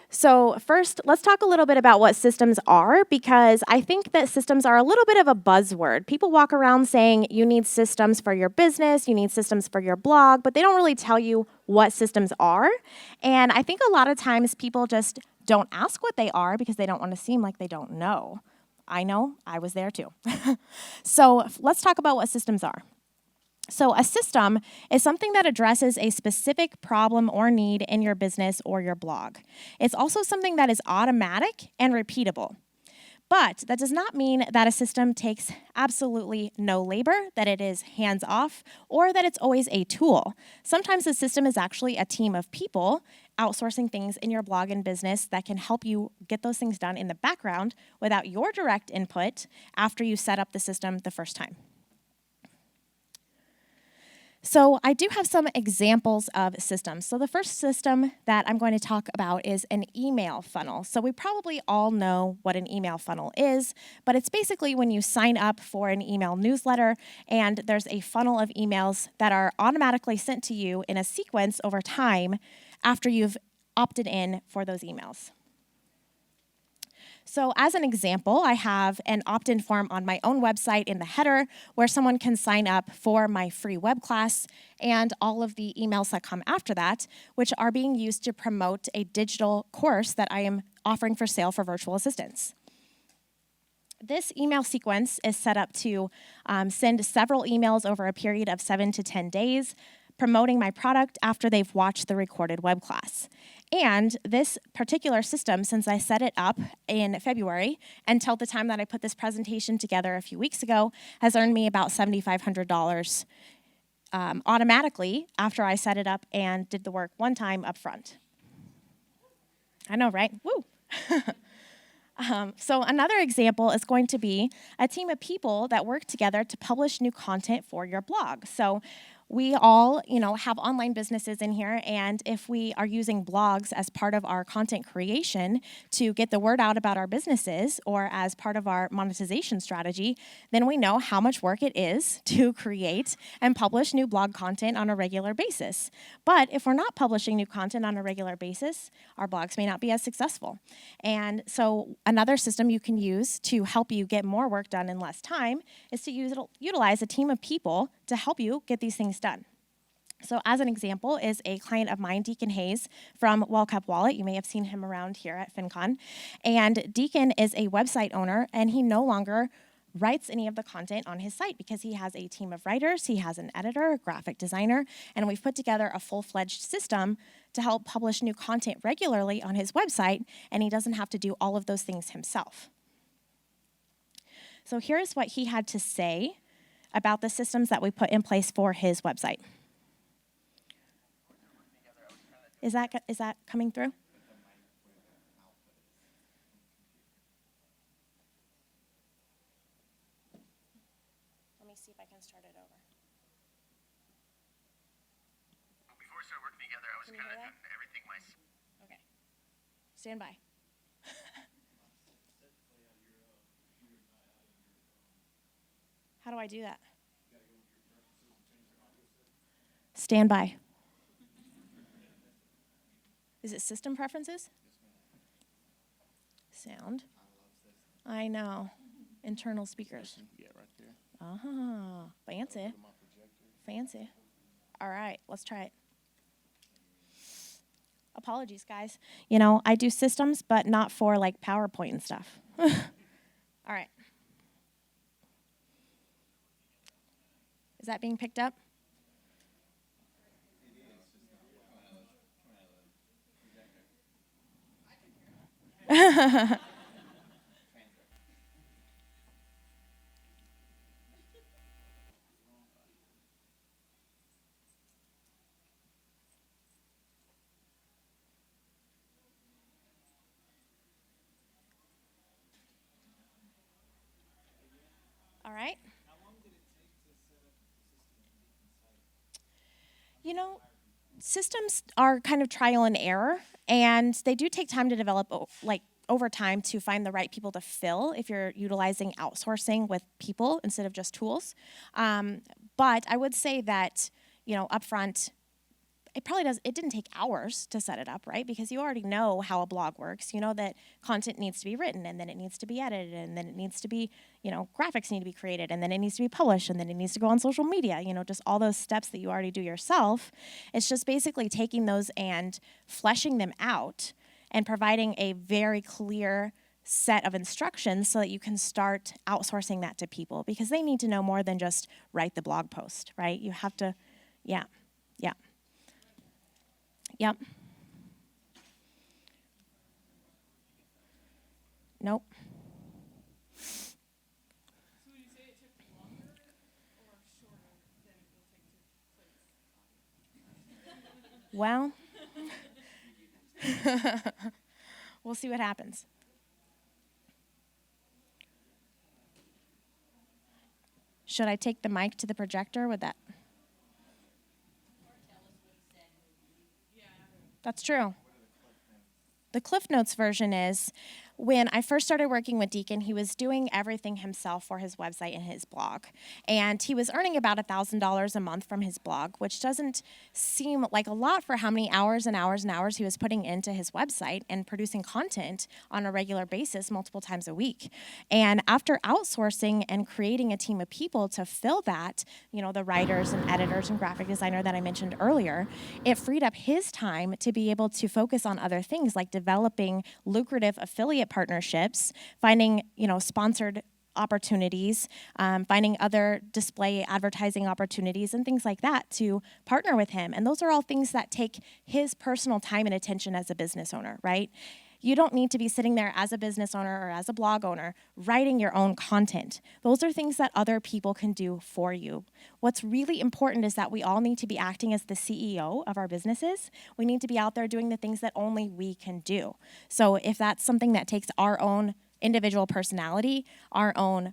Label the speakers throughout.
Speaker 1: So first, let's talk a little bit about what systems are, because I think that systems are a little bit of a buzzword. People walk around saying you need systems for your business, you need systems for your blog, but they don't really tell you what systems are. And I think a lot of times people just don't ask what they are because they don't want to seem like they don't know. I know, I was there too. So let's talk about what systems are. So a system is something that addresses a specific problem or need in your business or your blog. It's also something that is automatic and repeatable. But that does not mean that a system takes absolutely no labor, that it is hands-off, or that it's always a tool. Sometimes a system is actually a team of people outsourcing things in your blog and business that can help you get those things done in the background without your direct input after you set up the system the first time. So I do have some examples of systems. So the first system that I'm going to talk about is an email funnel. So we probably all know what an email funnel is, but it's basically when you sign up for an email newsletter and there's a funnel of emails that are automatically sent to you in a sequence over time after you've opted in for those emails. So as an example, I have an opt-in form on my own website in the header where someone can sign up for my free web class and all of the emails that come after that, which are being used to promote a digital course that I am offering for sale for virtual assistants. This email sequence is set up to send several emails over a period of 7 to 10 days, promoting my product after they've watched the recorded web class. And this particular system, since I set it up in February until the time that I put this presentation together a few weeks ago, has earned me about $7,500 automatically after I set it up and did the work one time up front. I know, right? Woo! So another example is going to be a team of people that work together to publish new content for your blog. So we all, have online businesses in here, and if we are using blogs as part of our content creation to get the word out about our businesses or as part of our monetization strategy, then we know how much work it is to create and publish new blog content on a regular basis. But if we're not publishing new content on a regular basis, our blogs may not be as successful. And so another system you can use to help you get more work done in less time is to utilize a team of people to help you get these things done. So as an example is a client of mine, Deacon Hayes from Wellkept Wallet. You may have seen him around here at FinCon. And Deacon is a website owner, and he no longer writes any of the content on his site because he has a team of writers, he has an editor, a graphic designer, and we've put together a full-fledged system to help publish new content regularly on his website, and he doesn't have to do all of those things himself. So here's what he had to say about the systems that we put in place for his website. Is that coming through? Let me see if I can start it over.
Speaker 2: Before we started working together, I was kind of doing everything myself.
Speaker 1: Okay. Stand by. How do I do that? Stand by. Is it system preferences? Sound. I know. Internal speakers.
Speaker 2: Yeah, right there.
Speaker 1: Ah, fancy. Fancy. All right, let's try it. Apologies, guys. I do systems, but not for like PowerPoint and stuff. All right. Is that being picked up? All right. Systems are kind of trial and error, and they do take time to develop, over time to find the right people to fill if you're utilizing outsourcing with people instead of just tools. But I would say that, upfront, it didn't take hours to set it up, right? Because you already know how a blog works. You know that content needs to be written, and then it needs to be edited, and then it needs to be, graphics need to be created, and then it needs to be published, and then it needs to go on social media, just all those steps that you already do yourself. It's just basically taking those and fleshing them out and providing a very clear set of instructions so that you can start outsourcing that to people, because they need to know more than just write the blog post, right? You have to, yeah, yeah. Yep. Nope.
Speaker 3: So would you say it took longer or shorter than it will take to place?
Speaker 1: Well, we'll see what happens. Should I take the mic to the projector with that? That's true. The Cliff Notes version is, when I first started working with Deacon, he was doing everything himself for his website and his blog. And he was earning about $1,000 a month from his blog, which doesn't seem like a lot for how many hours and hours and hours he was putting into his website and producing content on a regular basis multiple times a week. And after outsourcing and creating a team of people to fill that, the writers and editors and graphic designer that I mentioned earlier, it freed up his time to be able to focus on other things like developing lucrative affiliate partnerships, finding, sponsored opportunities, finding other display advertising opportunities and things like that to partner with him. And those are all things that take his personal time and attention as a business owner, right? You don't need to be sitting there as a business owner or as a blog owner writing your own content. Those are things that other people can do for you. What's really important is that we all need to be acting as the CEO of our businesses. We need to be out there doing the things that only we can do. So if that's something that takes our own individual personality, our own,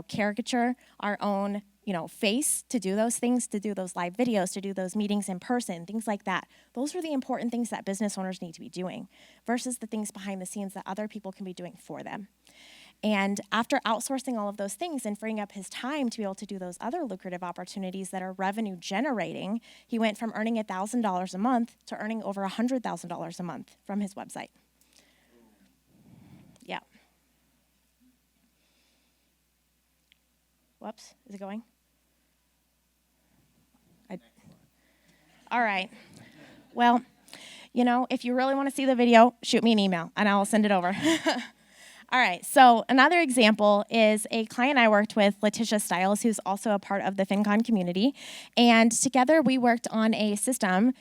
Speaker 1: caricature, our own, face to do those things, to do those live videos, to do those meetings in person, things like that. Those are the important things that business owners need to be doing versus the things behind the scenes that other people can be doing for them. And after outsourcing all of those things and freeing up his time to be able to do those other lucrative opportunities that are revenue generating, he went from earning $1,000 a month to earning over $100,000 a month from his website. Yeah. Whoops, is it going? All right. Well, if you really want to see the video, shoot me an email and I will send it over. All right, so another example is a client I worked with, Letitia Stiles, who's also a part of the FinCon community. And together we worked on a system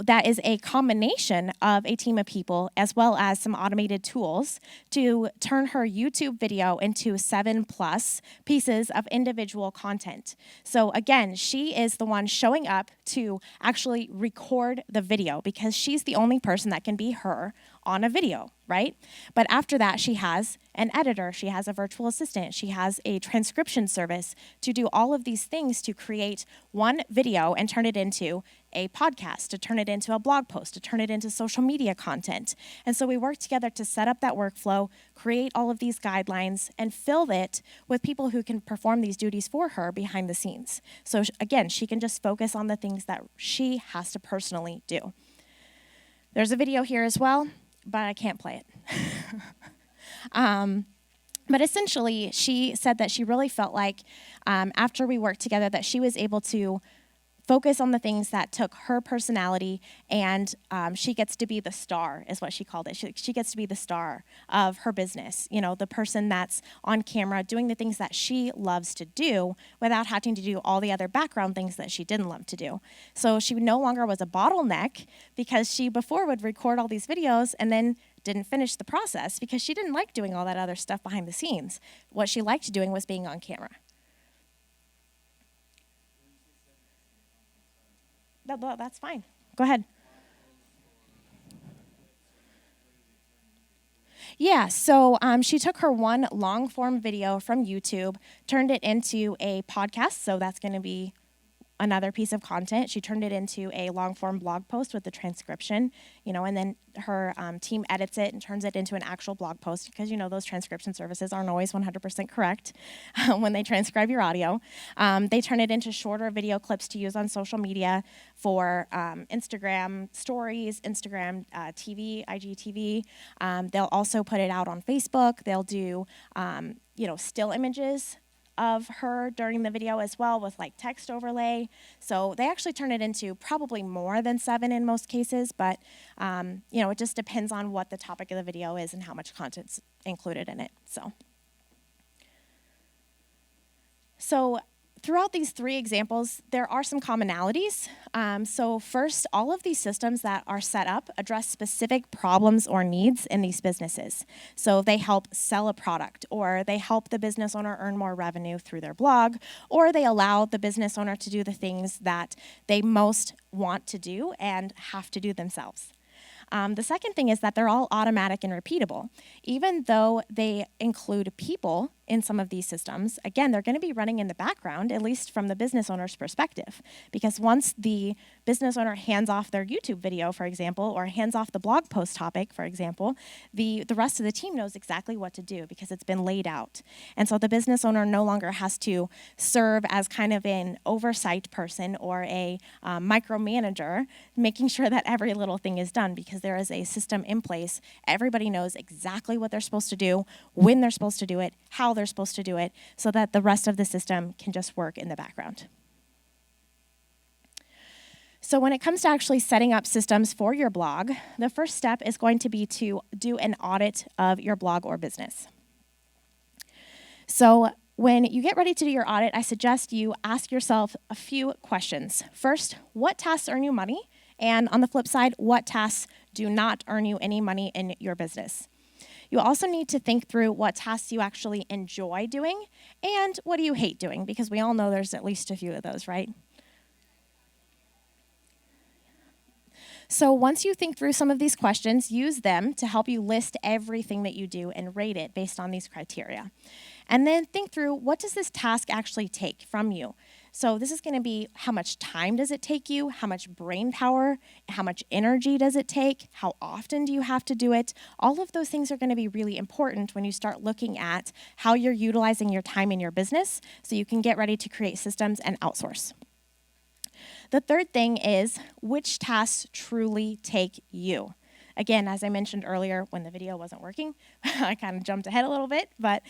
Speaker 1: that is a combination of a team of people as well as some automated tools to turn her YouTube video into 7+ pieces of individual content. So again, she is the one showing up to actually record the video because she's the only person that can be her on a video, right? But after that, she has an editor, she has a virtual assistant, she has a transcription service to do all of these things to create one video and turn it into a podcast, to turn it into a blog post, to turn it into social media content. And so we worked together to set up that workflow, create all of these guidelines, and fill it with people who can perform these duties for her behind the scenes. So again, she can just focus on the things that she has to personally do. There's a video here as well, but I can't play it. But essentially, she said that she really felt like after we worked together that she was able to focus on the things that took her personality, and she gets to be the star, is what she called it. She gets to be the star of her business, the person that's on camera doing the things that she loves to do without having to do all the other background things that she didn't love to do. So she no longer was a bottleneck because she before would record all these videos and then didn't finish the process because she didn't like doing all that other stuff behind the scenes. What she liked doing was being on camera. That's fine. Go ahead. Yeah, so she took her one long-form video from YouTube, turned it into a podcast, so that's going to be another piece of content. She turned it into a long form blog post with the transcription, and then her team edits it and turns it into an actual blog post because, those transcription services aren't always 100% correct when they transcribe your audio. They turn it into shorter video clips to use on social media for Instagram stories, Instagram TV, IGTV. They'll also put it out on Facebook. They'll do, still images of her during the video as well with like text overlay. So they actually turn it into probably more than 7 in most cases, but it just depends on what the topic of the video is and how much content's included in it. So throughout these 3 examples, there are some commonalities. So first, all of these systems that are set up address specific problems or needs in these businesses. So they help sell a product, or they help the business owner earn more revenue through their blog, or they allow the business owner to do the things that they most want to do and have to do themselves. The second thing is that they're all automatic and repeatable. Even though they include people in some of these systems, again, they're going to be running in the background, at least from the business owner's perspective. Because once the business owner hands off their YouTube video, for example, or hands off the blog post topic, for example, the rest of the team knows exactly what to do because it's been laid out. And so the business owner no longer has to serve as kind of an oversight person or a micromanager, making sure that every little thing is done because there is a system in place. Everybody knows exactly what they're supposed to do, when they're supposed to do it, how they're supposed to do it, so that the rest of the system can just work in the background. So when it comes to actually setting up systems for your blog, the first step is going to be to do an audit of your blog or business. So when you get ready to do your audit, I suggest you ask yourself a few questions. First, what tasks earn you money? And on the flip side, what tasks do not earn you any money in your business? You also need to think through what tasks you actually enjoy doing and what do you hate doing, because we all know there's at least a few of those, right? So once you think through some of these questions, use them to help you list everything that you do and rate it based on these criteria. And then think through, what does this task actually take from you? So this is going to be, how much time does it take you? How much brain power? How much energy does it take? How often do you have to do it? All of those things are going to be really important when you start looking at how you're utilizing your time in your business so you can get ready to create systems and outsource. The third thing is, which tasks truly take you? Again, as I mentioned earlier when the video wasn't working, I kind of jumped ahead a little bit, but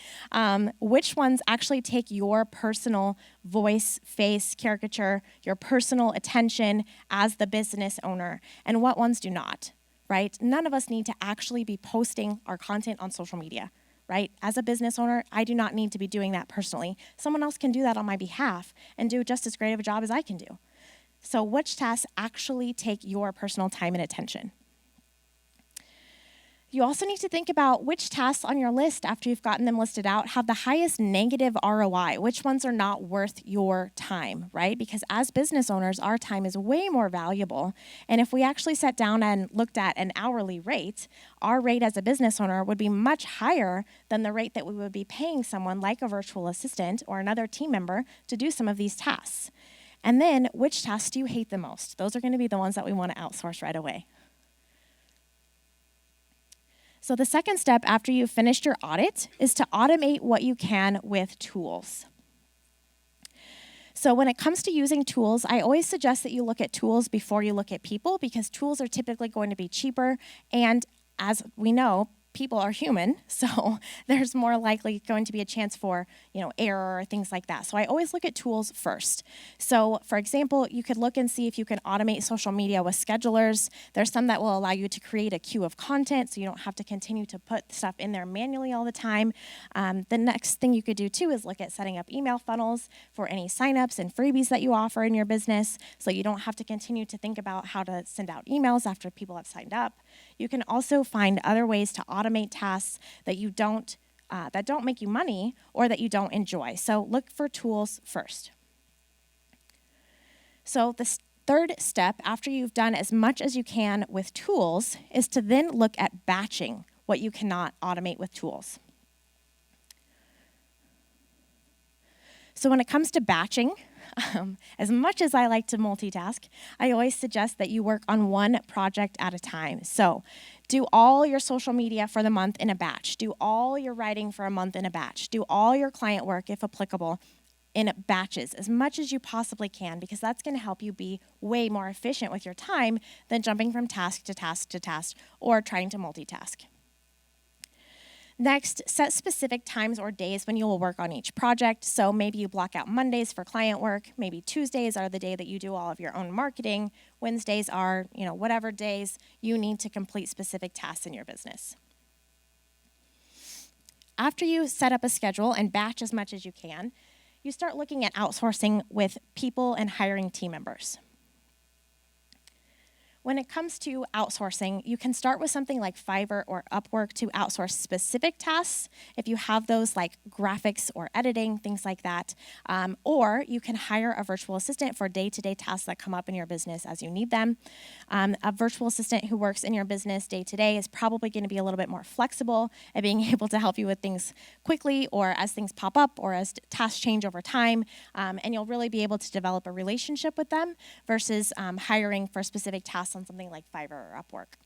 Speaker 1: which ones actually take your personal voice, face, caricature, your personal attention as the business owner, and what ones do not, right? None of us need to actually be posting our content on social media, right? As a business owner, I do not need to be doing that personally. Someone else can do that on my behalf and do just as great of a job as I can do. So which tasks actually take your personal time and attention? You also need to think about which tasks on your list, after you've gotten them listed out, have the highest negative ROI, which ones are not worth your time, right? Because as business owners, our time is way more valuable. And if we actually sat down and looked at an hourly rate, our rate as a business owner would be much higher than the rate that we would be paying someone like a virtual assistant or another team member to do some of these tasks. And then, which tasks do you hate the most? Those are going to be the ones that we want to outsource right away. So the second step after you've finished your audit is to automate what you can with tools. So when it comes to using tools, I always suggest that you look at tools before you look at people, because tools are typically going to be cheaper, and as we know, people are human, so there's more likely going to be a chance for, error or things like that. So I always look at tools first. So for example, you could look and see if you can automate social media with schedulers. There's some that will allow you to create a queue of content so you don't have to continue to put stuff in there manually all the time. The next thing you could do too is look at setting up email funnels for any signups and freebies that you offer in your business, so you don't have to continue to think about how to send out emails after people have signed up. You can also find other ways to automate tasks that don't make you money or that you don't enjoy. So look for tools first. So the third step, after you've done as much as you can with tools, is to then look at batching what you cannot automate with tools. So when it comes to batching, As much as I like to multitask, I always suggest that you work on one project at a time. So do all your social media for the month in a batch. Do all your writing for a month in a batch. Do all your client work, if applicable, in batches as much as you possibly can, because that's going to help you be way more efficient with your time than jumping from task to task to task or trying to multitask. Next, set specific times or days when you will work on each project. So maybe you block out Mondays for client work. Maybe Tuesdays are the day that you do all of your own marketing. Wednesdays are, whatever days you need to complete specific tasks in your business. After you set up a schedule and batch as much as you can, you start looking at outsourcing with people and hiring team members. When it comes to outsourcing, you can start with something like Fiverr or Upwork to outsource specific tasks, if you have those like graphics or editing, things like that. Or you can hire a virtual assistant for day-to-day tasks that come up in your business as you need them. A virtual assistant who works in your business day-to-day is probably going to be a little bit more flexible at being able to help you with things quickly or as things pop up or as tasks change over time. And you'll really be able to develop a relationship with them versus hiring for specific tasks on something like Fiverr or Upwork.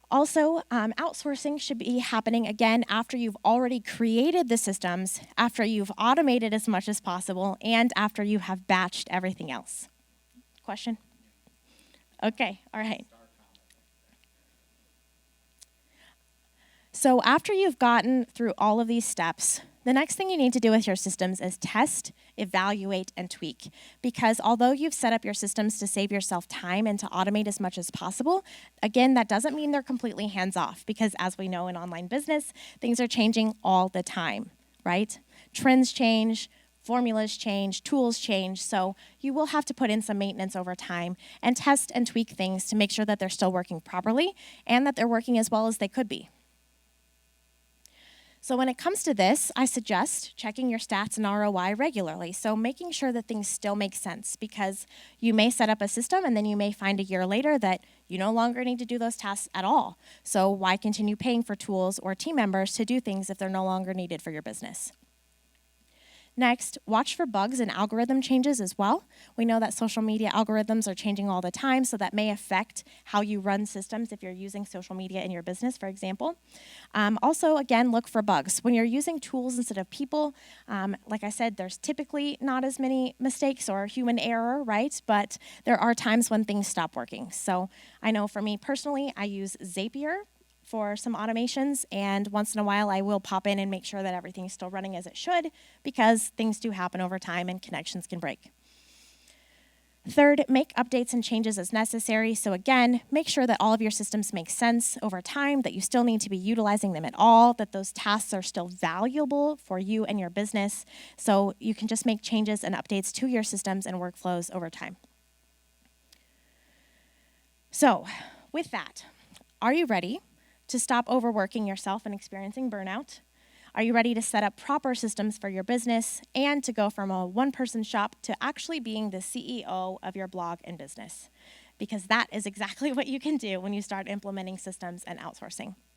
Speaker 1: Also, outsourcing should be happening again after you've already created the systems, after you've automated as much as possible, and after you have batched everything else. Question? Okay, all right. So after you've gotten through all of these steps, the next thing you need to do with your systems is test, evaluate, and tweak. Because although you've set up your systems to save yourself time and to automate as much as possible, again, that doesn't mean they're completely hands-off. Because as we know in online business, things are changing all the time, right? Trends change, formulas change, tools change. So you will have to put in some maintenance over time and test and tweak things to make sure that they're still working properly and that they're working as well as they could be. So when it comes to this, I suggest checking your stats and ROI regularly. So making sure that things still make sense, because you may set up a system and then you may find a year later that you no longer need to do those tasks at all. So why continue paying for tools or team members to do things if they're no longer needed for your business? Next, watch for bugs and algorithm changes as well. We know that social media algorithms are changing all the time, so that may affect how you run systems if you're using social media in your business, for example. Also, again, look for bugs. When you're using tools instead of people, like I said, there's typically not as many mistakes or human error, right? But there are times when things stop working. So I know for me personally, I use Zapier for some automations, and once in a while I will pop in and make sure that everything's still running as it should, because things do happen over time and connections can break. Third, make updates and changes as necessary. So again, make sure that all of your systems make sense over time, that you still need to be utilizing them at all, that those tasks are still valuable for you and your business, so you can just make changes and updates to your systems and workflows over time. So with that, are you ready to stop overworking yourself and experiencing burnout? Are you ready to set up proper systems for your business and to go from a one-person shop to actually being the CEO of your blog and business? Because that is exactly what you can do when you start implementing systems and outsourcing.